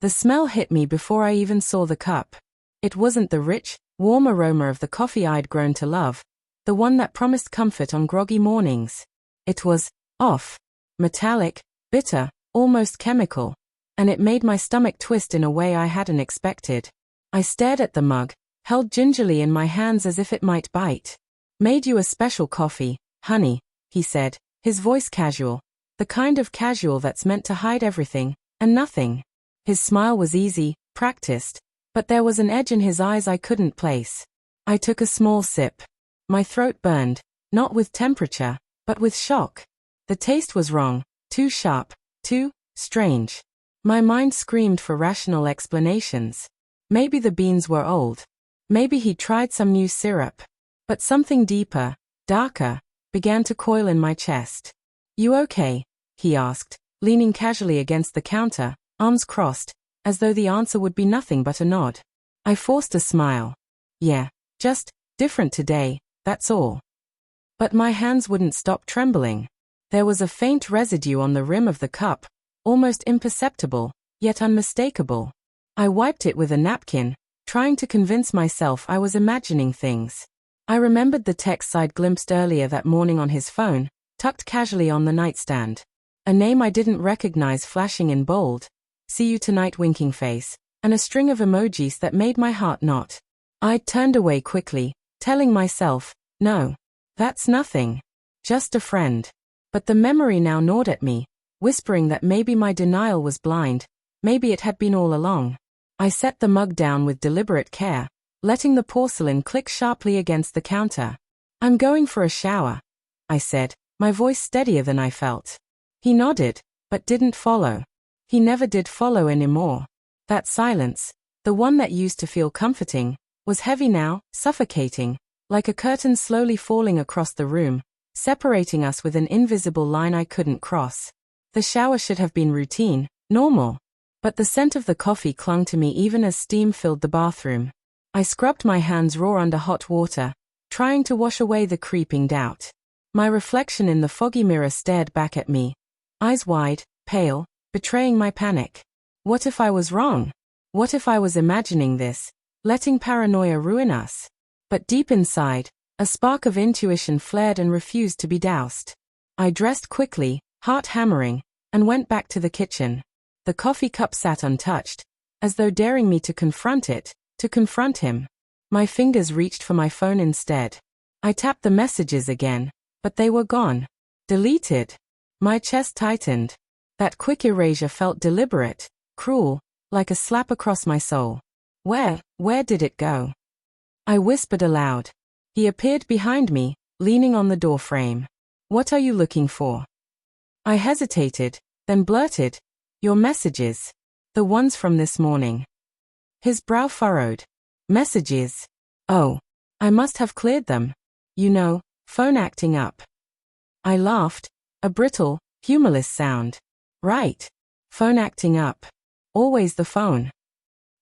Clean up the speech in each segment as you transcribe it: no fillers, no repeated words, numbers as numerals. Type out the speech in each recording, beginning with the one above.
The smell hit me before I even saw the cup. It wasn't the rich, warm aroma of the coffee I'd grown to love, the one that promised comfort on groggy mornings. It was off, metallic, bitter, almost chemical, and it made my stomach twist in a way I hadn't expected. I stared at the mug, held gingerly in my hands as if it might bite. "Made you a special coffee, honey," he said, his voice casual, the kind of casual that's meant to hide everything and nothing. His smile was easy, practiced, but there was an edge in his eyes I couldn't place. I took a small sip. My throat burned, not with temperature, but with shock. The taste was wrong, too sharp, too strange. My mind screamed for rational explanations. Maybe the beans were old. Maybe he'd tried some new syrup. But something deeper, darker, began to coil in my chest. "You okay?" he asked, leaning casually against the counter, arms crossed, as though the answer would be nothing but a nod. I forced a smile. "Yeah, just different today, that's all." But my hands wouldn't stop trembling. There was a faint residue on the rim of the cup, almost imperceptible, yet unmistakable. I wiped it with a napkin, trying to convince myself I was imagining things. I remembered the texts I'd glimpsed earlier that morning on his phone, tucked casually on the nightstand. A name I didn't recognize flashing in bold, "See you tonight," winking face, and a string of emojis that made my heart knot. I'd turned away quickly, telling myself, "No, that's nothing. Just a friend." But the memory now gnawed at me, whispering that maybe my denial was blind, maybe it had been all along. I set the mug down with deliberate care, letting the porcelain click sharply against the counter. "I'm going for a shower," I said, my voice steadier than I felt. He nodded, but didn't follow. He never did follow anymore. That silence, the one that used to feel comforting, was heavy now, suffocating, like a curtain slowly falling across the room, separating us with an invisible line I couldn't cross. The shower should have been routine, normal. But the scent of the coffee clung to me even as steam filled the bathroom. I scrubbed my hands raw under hot water, trying to wash away the creeping doubt. My reflection in the foggy mirror stared back at me, eyes wide, pale, betraying my panic. What if I was wrong? What if I was imagining this, letting paranoia ruin us? But deep inside, a spark of intuition flared and refused to be doused. I dressed quickly, heart hammering, and went back to the kitchen. The coffee cup sat untouched, as though daring me to confront it, to confront him. My fingers reached for my phone instead. I tapped the messages again, but they were gone. Deleted. My chest tightened. That quick erasure felt deliberate, cruel, like a slap across my soul. Where did it go? I whispered aloud. He appeared behind me, leaning on the doorframe. "What are you looking for?" I hesitated, then blurted, "Your messages. The ones from this morning." His brow furrowed. "Messages? Oh, I must have cleared them. You know, phone acting up." I laughed, a brittle, humorless sound. "Right. Phone acting up. Always the phone."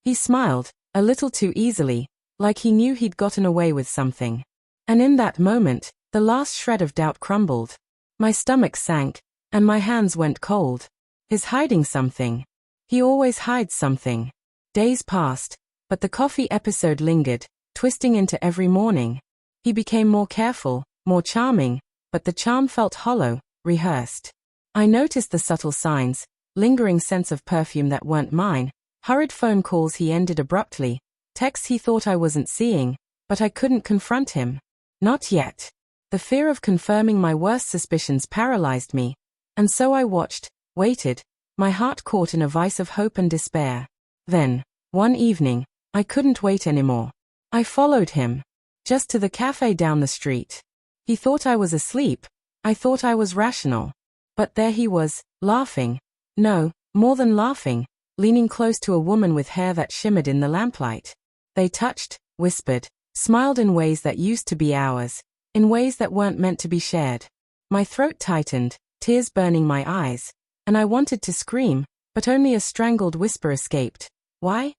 He smiled, a little too easily, like he knew he'd gotten away with something. And in that moment, the last shred of doubt crumbled. My stomach sank, and my hands went cold. He's hiding something. He always hides something. Days passed, but the coffee episode lingered, twisting into every morning. He became more careful, more charming, but the charm felt hollow, rehearsed. I noticed the subtle signs, lingering scents of perfume that weren't mine, hurried phone calls he ended abruptly, texts he thought I wasn't seeing, but I couldn't confront him. Not yet. The fear of confirming my worst suspicions paralyzed me, and so I watched, waited, my heart caught in a vice of hope and despair. Then, one evening, I couldn't wait anymore. I followed him. Just to the cafe down the street. He thought I was asleep. I thought I was rational. But there he was, laughing. No, more than laughing, leaning close to a woman with hair that shimmered in the lamplight. They touched, whispered, smiled in ways that used to be ours, in ways that weren't meant to be shared. My throat tightened, tears burning my eyes, and I wanted to scream, but only a strangled whisper escaped. Why?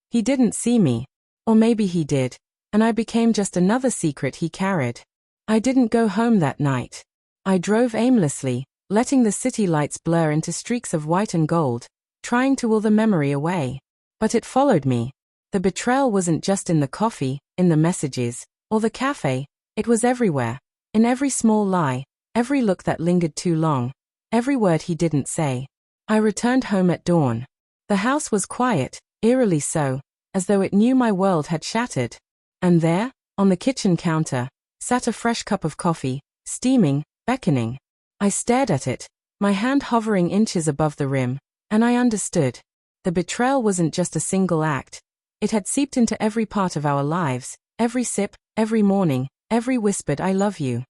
He didn't see me. Or maybe he did, and I became just another secret he carried. I didn't go home that night. I drove aimlessly, letting the city lights blur into streaks of white and gold, trying to will the memory away. But it followed me. The betrayal wasn't just in the coffee, in the messages, or the cafe, it was everywhere. In every small lie, every look that lingered too long, every word he didn't say. I returned home at dawn. The house was quiet, eerily so, as though it knew my world had shattered. And there, on the kitchen counter, sat a fresh cup of coffee, steaming, beckoning. I stared at it, my hand hovering inches above the rim, and I understood. The betrayal wasn't just a single act. It had seeped into every part of our lives, every sip, every morning, every whispered "I love you."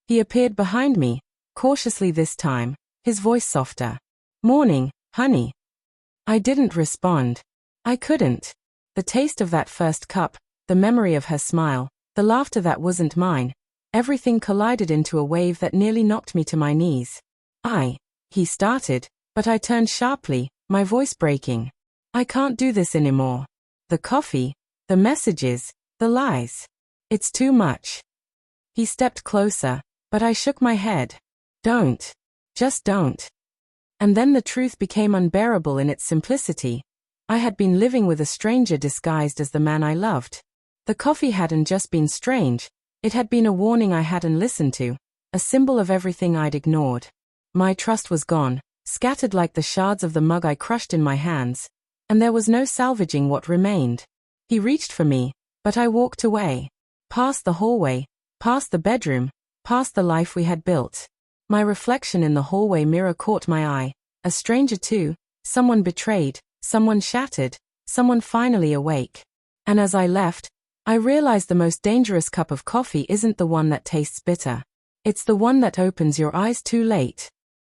He appeared behind me, cautiously this time, his voice softer. "Morning, honey." I didn't respond. I couldn't. The taste of that first cup, the memory of her smile, the laughter that wasn't mine, everything collided into a wave that nearly knocked me to my knees. He started, but I turned sharply, my voice breaking. "I can't do this anymore. The coffee, the messages, the lies. It's too much." He stepped closer, but I shook my head. "Don't. Just don't." And then the truth became unbearable in its simplicity. I had been living with a stranger disguised as the man I loved. The coffee hadn't just been strange, it had been a warning I hadn't listened to, a symbol of everything I'd ignored. My trust was gone, scattered like the shards of the mug I crushed in my hands, and there was no salvaging what remained. He reached for me, but I walked away. Past the hallway, past the bedroom, past the life we had built. My reflection in the hallway mirror caught my eye, a stranger too, someone betrayed, someone shattered, someone finally awake. And as I left, I realized the most dangerous cup of coffee isn't the one that tastes bitter. It's the one that opens your eyes too late.